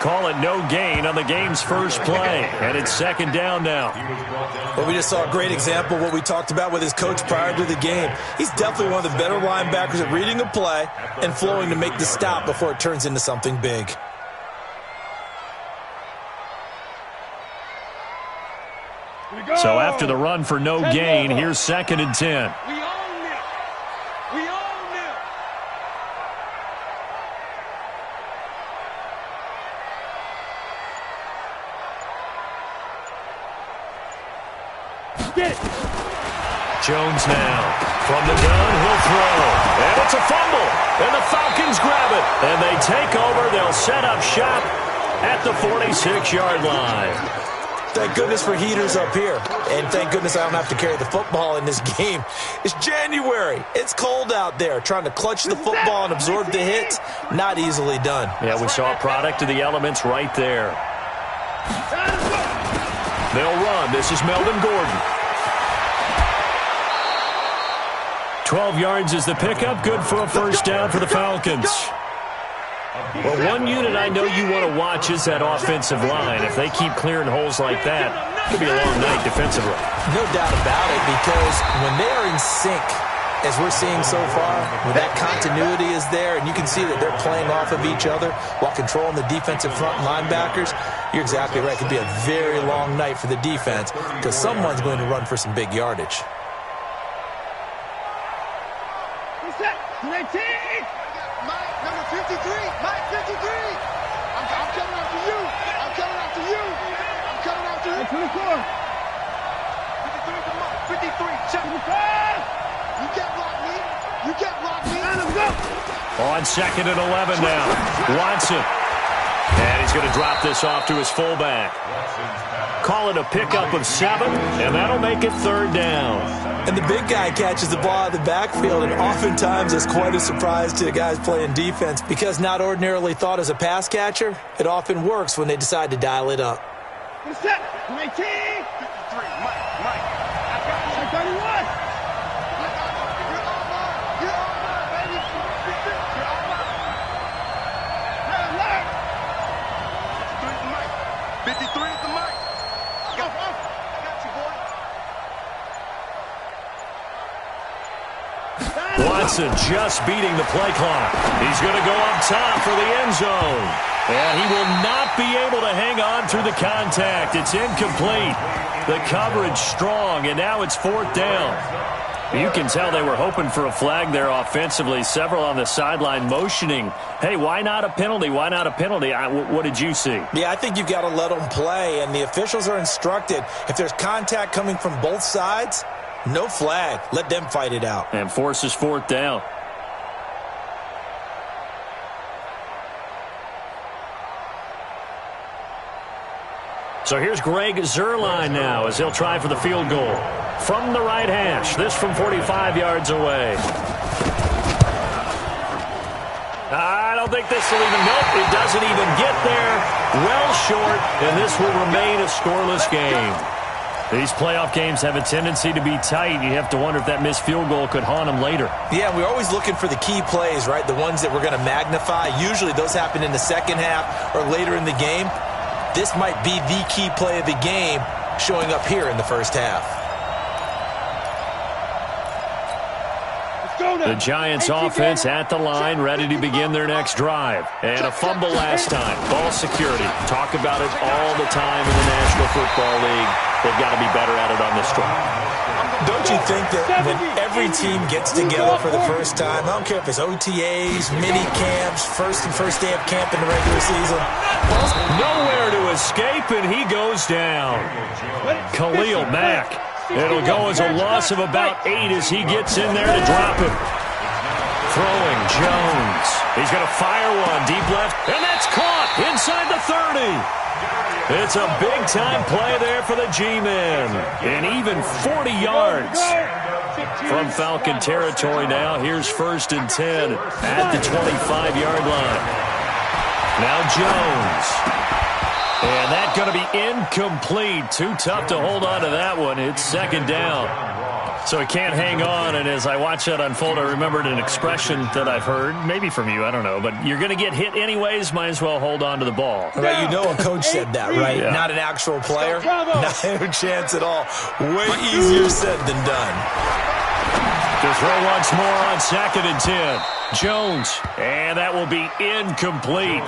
Call it no gain on the game's first play, and it's second down now. Well, we just saw a great example of what we talked about with his coach prior to the game. He's definitely one of the better linebackers at reading a play and flowing to make the stop before it turns into something big. So after the run for no gain, here's second and 10. Jones now. From the gun, he'll throw. And it's a fumble. And the Falcons grab it. And they take over. They'll set up shop at the 46-yard line. Thank goodness for heaters up here. And thank goodness I don't have to carry the football in this game. It's January. It's cold out there. Trying to clutch the football and absorb the hits, not easily done. Yeah, we saw a product of the elements right there. They'll run. This is Melvin Gordon. 12 yards is the pickup. Good for a first down for the Falcons. Well, one unit I know you want to watch is that offensive line. If they keep clearing holes like that, it could be a long night defensively. No doubt about it, because when they are in sync, as we're seeing so far, when that continuity is there and you can see that they're playing off of each other while controlling the defensive front linebackers, you're exactly right. It could be a very long night for the defense because someone's going to run for some big yardage. Mike, number 53. Mike, 53. I'm coming after you. I'm coming after you. I'm coming after you. 24. 53, come on. 53, check. 55. You can't block me. You can't block me. Let's go. On second and 11 now. Watson. And he's going to drop this off to his fullback. Call it a pickup of 7, and that'll make it third down. And the big guy catches the ball out of the backfield, and oftentimes it's quite a surprise to the guys playing defense because not ordinarily thought as a pass catcher, it often works when they decide to dial it up. Set. 19. 53. Mike. I got you. 31. Watson just beating the play clock. He's going to go up top for the end zone. And he will not be able to hang on through the contact. It's incomplete. The coverage strong, and now it's fourth down. You can tell they were hoping for a flag there offensively. Several on the sideline motioning, hey, why not a penalty? Why not a penalty? What did you see? Yeah, I think you've got to let them play, and the officials are instructed. If there's contact coming from both sides, no flag. Let them fight it out. And forces fourth down. So here's Greg Zuerlein now as he'll try for the field goal. From the right hash, this from 45 yards away. I don't think this will even, nope, it doesn't even get there. Well short, and this will remain a scoreless game. These playoff games have a tendency to be tight. You have to wonder if that missed field goal could haunt them later. Yeah, we're always looking for the key plays, right? The ones that we're going to magnify. Usually those happen in the second half or later in the game. This might be the key play of the game showing up here in the first half. The Giants offense at the line, ready to begin their next drive. And a fumble last time. Ball security. Talk about it all the time in the National Football League. They've got to be better at it on this drive. Don't you think that when every team gets together for the first time, I don't care if it's OTAs, mini camps, first day of camp in the regular season. Nowhere to escape, and he goes down. Khalil Mack. It'll go as a loss of about 8 as he gets in there to drop it. Throwing Jones. He's going to fire one deep left, and that's caught inside the 30. It's a big-time play there for the G-men. And even 40 yards from Falcon territory now. Here's first and 10 at the 25-yard line. Now Jones. And that's going to be incomplete. Too tough to hold on to that one. It's second down. So he can't hang on, and as I watch that unfold, I remembered an expression that I've heard, maybe from you, I don't know, but you're going to get hit anyways, might as well hold on to the ball. Right, you know a coach said that, right? Yeah. Not an actual player. Not a chance at all. Way easier said than done. To throw once more on 2nd and 10. Jones, and that will be incomplete.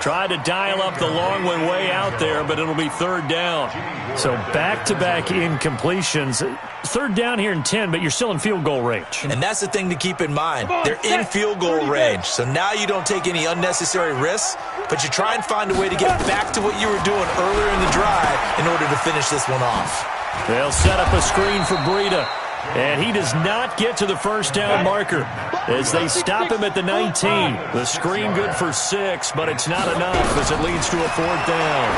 Tried to dial up the long one way out there, but it'll be 3rd down. So back-to-back incompletions. 3rd down here in 10, but you're still in field goal range. And that's the thing to keep in mind. They're in field goal range. So now you don't take any unnecessary risks, but you try and find a way to get back to what you were doing earlier in the drive in order to finish this one off. They'll set up a screen for Breida. And he does not get to the 1st down marker as they stop him at the 19. The screen good for 6, but it's not enough as it leads to a 4th down.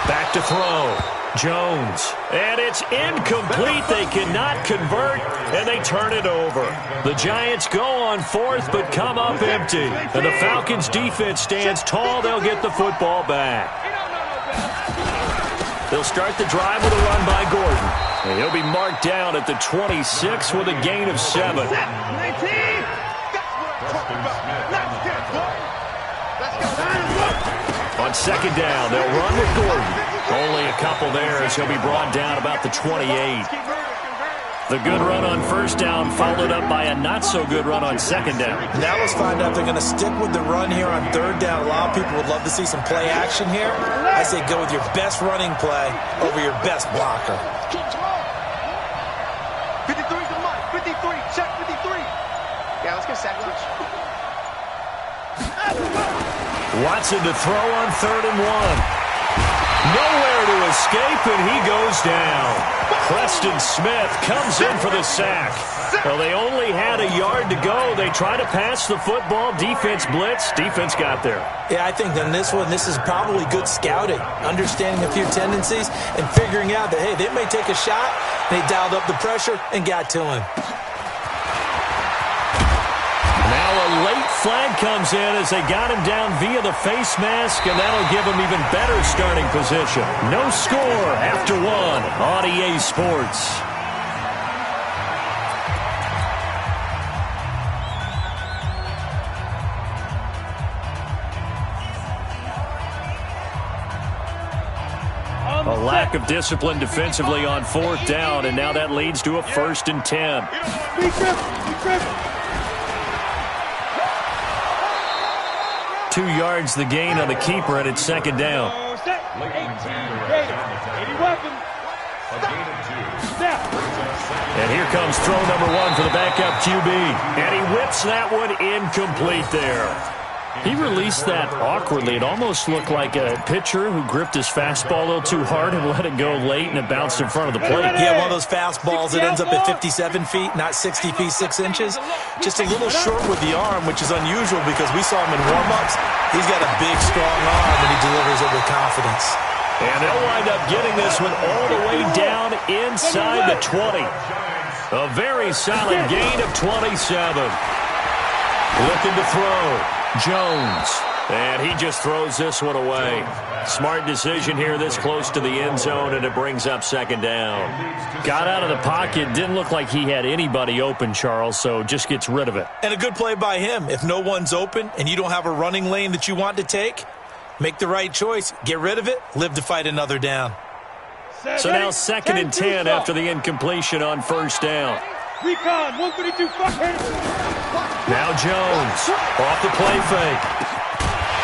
Back to throw. Jones. And it's incomplete. They cannot convert, and they turn it over. The Giants go on 4th, but come up empty. And the Falcons' defense stands tall. They'll get the football back. They'll start the drive with a run by Gordon. And he'll be marked down at the 26 with a gain of 7. On 2nd down, they'll run with Gordon. Only a couple there as he'll be brought down about the 28. The good run on 1st down followed up by a not-so-good run on 2nd down. Now let's find out if they're going to stick with the run here on 3rd down. A lot of people would love to see some play action here. I say go with your best running play over your best blocker. 53 to Mike. 53. Check 53. Yeah, let's get sack lunch. Watson to throw on 3rd and 1. Nowhere to escape, and he goes down. Preston Smith comes in for the sack. Well, they only had a yard to go. They try to pass the football. Defense blitz. Defense got there. Yeah, I think in this one, this is probably good scouting, understanding a few tendencies, and figuring out that, hey, they may take a shot. They dialed up the pressure and got to him. Now a late flag comes in as they got him down via the face mask, and that'll give him even better starting position. No score after 1 on EA Sports. A lack of discipline defensively on 4th down, and now that leads to a 1st and 10. 2 yards the gain on the keeper, and it's 2nd down. And here comes throw number 1 for the backup QB. And he whips that one incomplete there. He released that awkwardly. It almost looked like a pitcher who gripped his fastball a little too hard and let it go late, and it bounced in front of the plate. Yeah, one of those fastballs that ends up at 57 feet, not 60 feet, 6 inches. Just a little short with the arm, which is unusual because we saw him in warm-ups. He's got a big, strong arm, and he delivers it with confidence. And they'll wind up getting this one all the way down inside the 20. A very solid gain of 27. Looking to throw. Jones. And he just throws this one away. Smart decision here this close to the end zone, and it brings up 2nd down. Got out of the pocket. Didn't look like he had anybody open, Charles, so just gets rid of it. And a good play by him. If no one's open and you don't have a running lane that you want to take, make the right choice. Get rid of it. Live to fight another down. So now 2nd and 10 after the incompletion on 1st down. Recon, 132, Now Jones, off the play fake.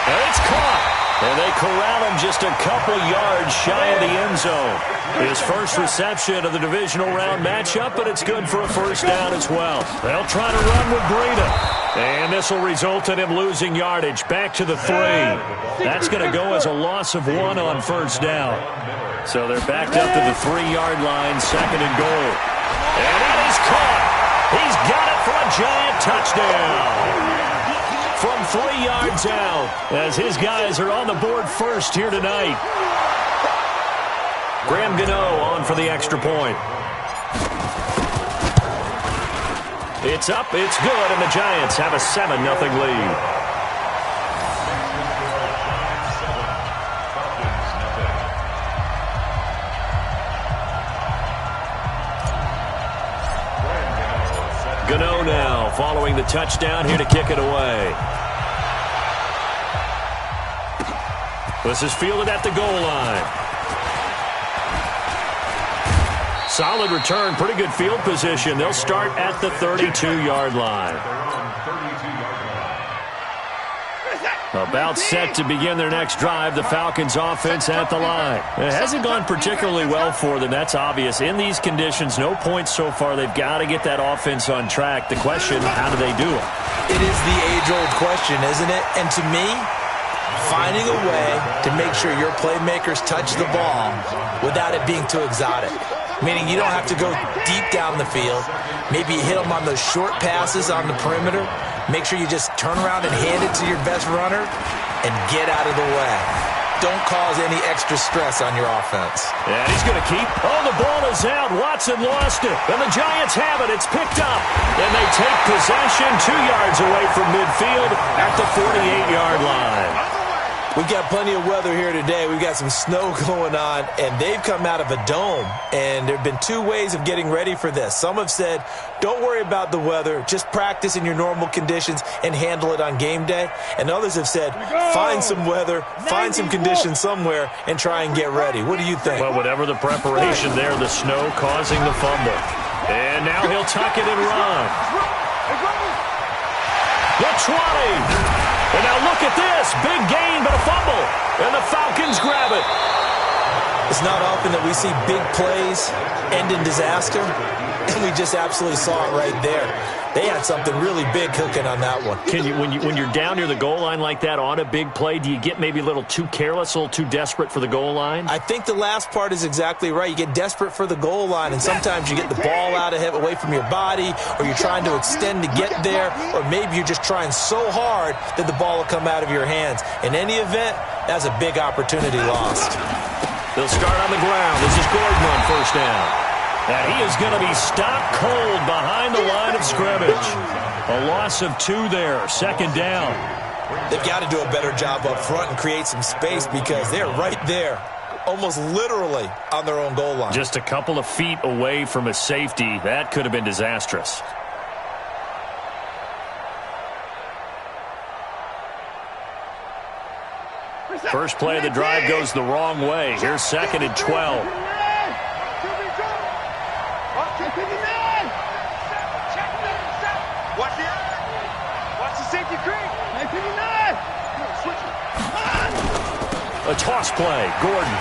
And it's caught. And they corral him just a couple yards shy of the end zone. His first reception of the divisional round matchup, but it's good for a 1st down as well. They'll try to run with Breida. And this will result in him losing yardage back to the 3. That's going to go as a loss of 1 on 1st down. So they're backed up to the 3-yard line, 2nd and goal. And it is caught. He's got it for a giant touchdown. From 3 yards out, as his guys are on the board first here tonight. Graham Gano on for the extra point. It's up, it's good, and the Giants have a 7-0 lead. touchdown here to kick it away. This is fielded at the goal line. Solid return, pretty good field position. They'll start at the 32-yard line. About set to begin their next drive, the Falcons offense at the line. It hasn't gone particularly well for them, that's obvious. In these conditions, no points so far. They've got to get that offense on track. The question, how do they do it? It is the age-old question, isn't it? And to me, finding a way to make sure your playmakers touch the ball without it being too exotic. Meaning you don't have to go deep down the field. Maybe you hit them on those short passes on the perimeter. Make sure you just turn around and hand it to your best runner and get out of the way. Don't cause any extra stress on your offense. And he's going to keep. Oh, the ball is out. Watson lost it. And the Giants have it. It's picked up. And they take possession 2 yards away from midfield at the 48-yard line. We've got plenty of weather here today. We've got some snow going on, and they've come out of a dome. And there have been 2 ways of getting ready for this. Some have said, don't worry about the weather. Just practice in your normal conditions and handle it on game day. And others have said, find some weather, find some conditions somewhere, and try and get ready. What do you think? Well, whatever the preparation there, the snow causing the fumble. And now he'll tuck it and run. The 20. And now look at this. Big gain, but a fumble. And the Falcons grab it. It's not often that we see big plays end in disaster. And we just absolutely saw it right there. They had something really big cooking on that one. Can you, when you're down near the goal line like that on a big play, do you get maybe a little too careless, a little too desperate for the goal line? I think the last part is exactly right. You get desperate for the goal line, and sometimes you get the ball out of away from your body, or you're trying to extend to get there, or maybe you're just trying so hard that the ball will come out of your hands. In any event, that's a big opportunity lost. They'll start on the ground. This is Gordon on first down. And he is going to be stopped cold behind the line of scrimmage. A loss of 2 there, second down. They've got to do a better job up front and create some space because they're right there, almost literally on their own goal line. Just a couple of feet away from a safety. That could have been disastrous. First play of the drive goes the wrong way. Here's 2nd and 12. A toss play, Gordon.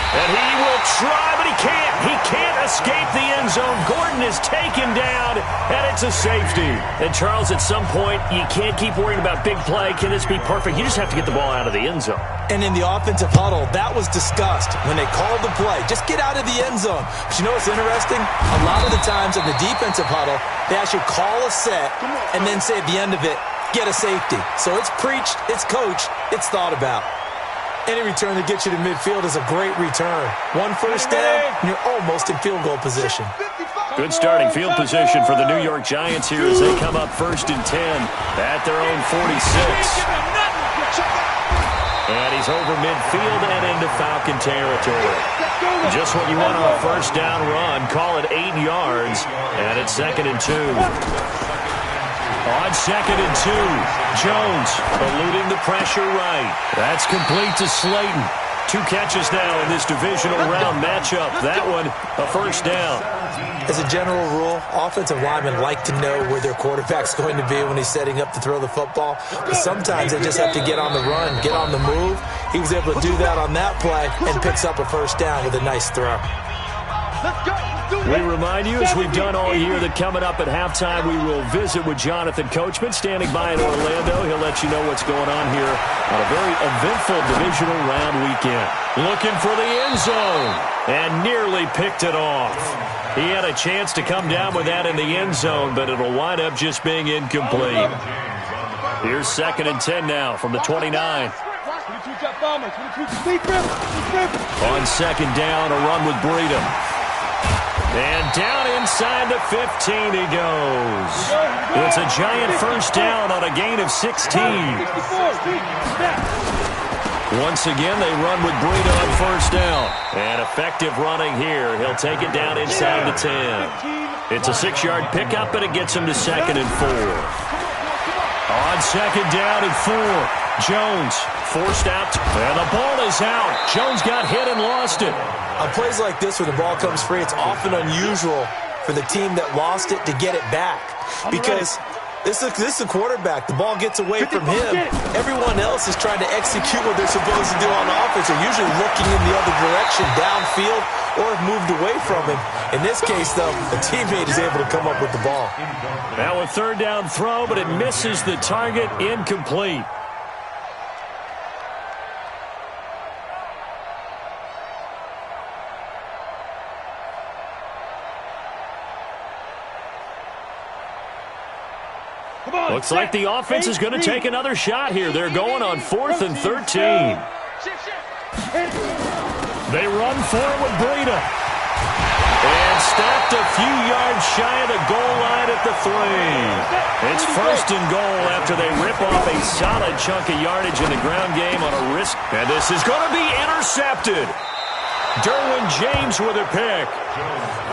And he will try, but he can't. He can't escape the end zone. Gordon is taken down, and it's a safety. And, Charles, at some point, you can't keep worrying about big play. Can this be perfect? You just have to get the ball out of the end zone. And in the offensive huddle, that was discussed when they called the play. Just get out of the end zone. But you know what's interesting? A lot of the times in the defensive huddle, they actually call a set and then say at the end of it, get a safety. So it's preached, it's coached, it's thought about. Any return that gets you to midfield is a great return. 1 first down, and you're almost in field goal position. Good starting field position for the New York Giants here as they come up 1st and 10 at their own 46. And he's over midfield and into Falcon territory. Just what you want on a first down run. Call it 8 yards, and it's 2nd and 2. On 2nd and 2, Jones eluding the pressure right. That's complete to Slayton. 2 catches now in this divisional round matchup. That one, a first down. As a general rule, offensive linemen like to know where their quarterback's going to be when he's setting up to throw the football. But sometimes they just have to get on the run, get on the move. He was able to do that on that play and picks up a first down with a nice throw. Let's go. We remind you, as we've done all year, that coming up at halftime, we will visit with Jonathan Coachman, standing by in Orlando. He'll let you know what's going on here on a very eventful divisional round weekend. Looking for the end zone, and nearly picked it off. He had a chance to come down with that in the end zone, but it'll wind up just being incomplete. Here's 2nd and 10 now from the 29. On 2nd down, a run with Breedham. And down inside the 15 he goes. It's a giant first down on a gain of 16. Once again, they run with Breida on first down. And effective running here. He'll take it down inside the 10. It's a 6-yard pickup, and it gets him to 2nd and 4. On 2nd down and 4. Jones forced out, and the ball is out. Jones got hit and lost it. On plays like this where the ball comes free, it's often unusual for the team that lost it to get it back. Because this is the quarterback. The ball gets away from him. Everyone else is trying to execute what they're supposed to do on offense. They're usually looking in the other direction, downfield, or have moved away from him. In this case, though, a teammate is able to come up with the ball. Now a 3rd down throw, but it misses the target, incomplete. Looks like the offense is going to take another shot here. They're going on 4th and 13. They run for it with Breida. And stopped a few yards shy of the goal line at the 3. It's 1st and goal after they rip off a solid chunk of yardage in the ground game on a risk. And this is going to be intercepted. Derwin James with a pick.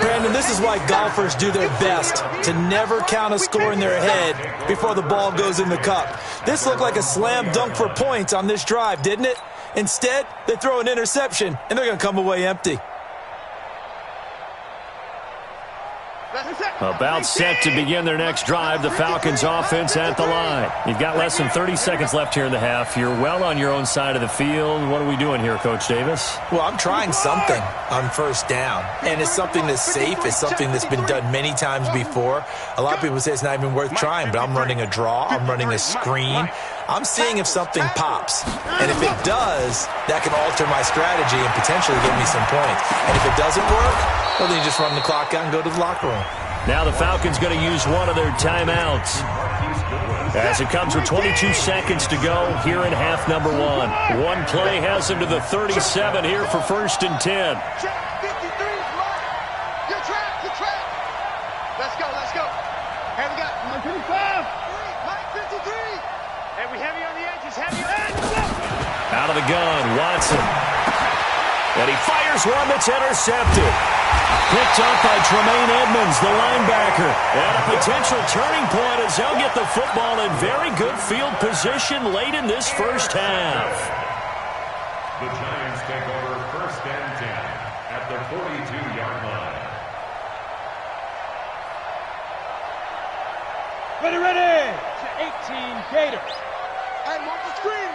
Brandon, this is why golfers do their best to never count a score in their head before the ball goes in the cup. This looked like a slam dunk for points on this drive, didn't it? Instead, they throw an interception, and they're going to come away empty. About set to begin their next drive, the Falcons offense at the line. You've got less than 30 seconds left here in the half. You're well on your own side of the field. What are we doing here, Coach Davis? Well, I'm trying something on 1st down, and it's something that's safe. It's something that's been done many times before. A lot of people say it's not even worth trying, but I'm running a draw. I'm running a screen. I'm seeing if something pops, and if it does, that can alter my strategy and potentially get me some points. And if it doesn't work, well, then you just run the clock out and go to the locker room. Now the Falcons going to use one of their timeouts as it comes with 22 seconds to go here in half number 1. One play has them to the 37 here for 1st and 10. Let's go. Hey, we got 55. Line 53. Hey, we heavy on the edges. Out of the gun, Watson. And he fires one that's intercepted. Picked up by Tremaine Edmonds, the linebacker. And a potential turning point as they'll get the football in very good field position late in this first half. The Giants take over 1st and 10 at the 42-yard line. Ready. 18 Gators. Hey, watch the screen.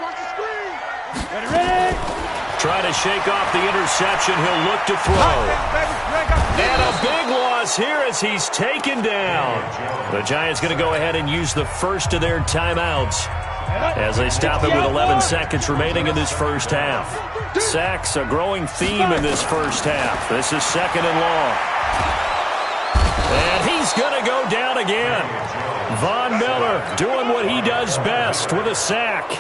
Ready. Trying to shake off the interception. He'll look to throw. And a big loss here as he's taken down. The Giants going to go ahead and use the first of their timeouts as they stop it with 11 seconds remaining in this first half. Sacks, a growing theme in this first half. This is 2nd and long. And he's going to go down again. Von Miller doing what he does best with a sack.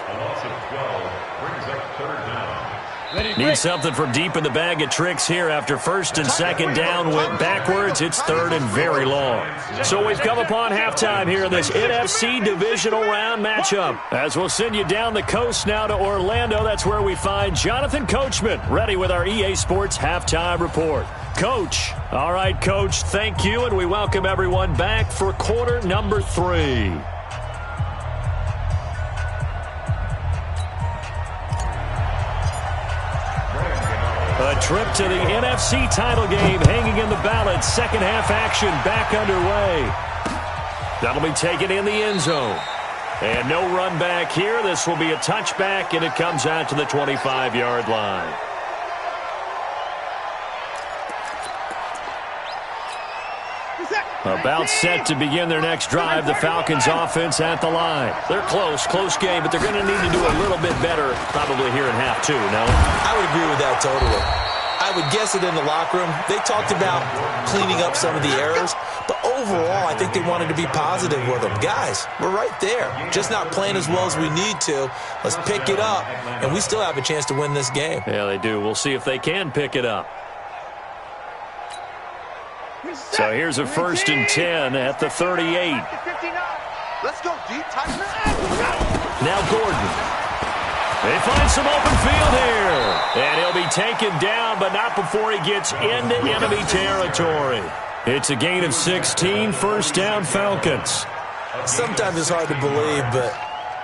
Need something from deep in the bag of tricks here after 1st and 2nd down went backwards. It's 3rd and very long. So we've come upon halftime here in this NFC divisional round matchup. As we'll send you down the coast now to Orlando, that's where we find Jonathan Coachman ready with our EA Sports halftime report. Coach. All right, Coach, thank you, and we welcome everyone back for quarter number 3. A trip to the NFC title game hanging in the balance. Second half action back underway. That'll be taken in the end zone. And no run back here. This will be a touchback, and it comes out to the 25-yard line. About set to begin their next drive, the Falcons offense at the line. They're close game, but they're going to need to do a little bit better probably here in half 2, no? I would agree with that totally. I would guess it in the locker room. They talked about cleaning up some of the errors, but overall, I think they wanted to be positive with them. Guys, we're right there, just not playing as well as we need to. Let's pick it up, and we still have a chance to win this game. Yeah, they do. We'll see if they can pick it up. So here's a 1st and 10 at the 38. Let's go deep, Tyson. Now Gordon. They find some open field here. And he'll be taken down, but not before he gets into enemy territory. It's a gain of 16, first down Falcons. Sometimes it's hard to believe, but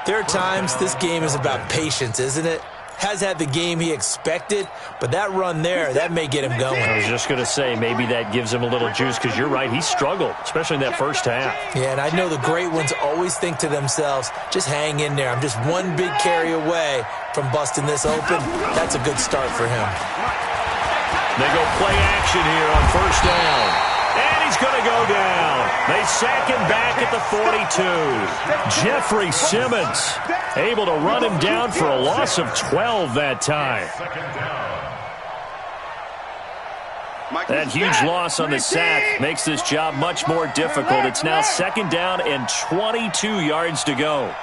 there are times this game is about patience, isn't it? Has had the game he expected, but that run there, that may get him going. I was just going to say, maybe that gives him a little juice, because you're right, he struggled, especially in that first half. Yeah, and I know the great ones always think to themselves, just hang in there. I'm just one big carry away from busting this open. That's a good start for him. They go play action here on first down. And he's going to go down. They sack him back at the 42. Jeffrey Simmons able to run him down for a loss of 12 that time. That huge loss on the sack makes this job much more difficult. It's now second down and 22 yards to go.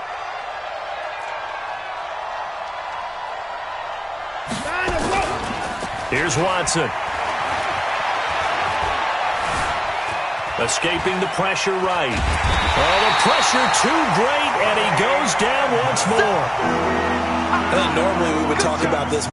Here's Watson. Escaping the pressure right. Oh, the pressure too great, and he goes down once more. I think normally we would talk about this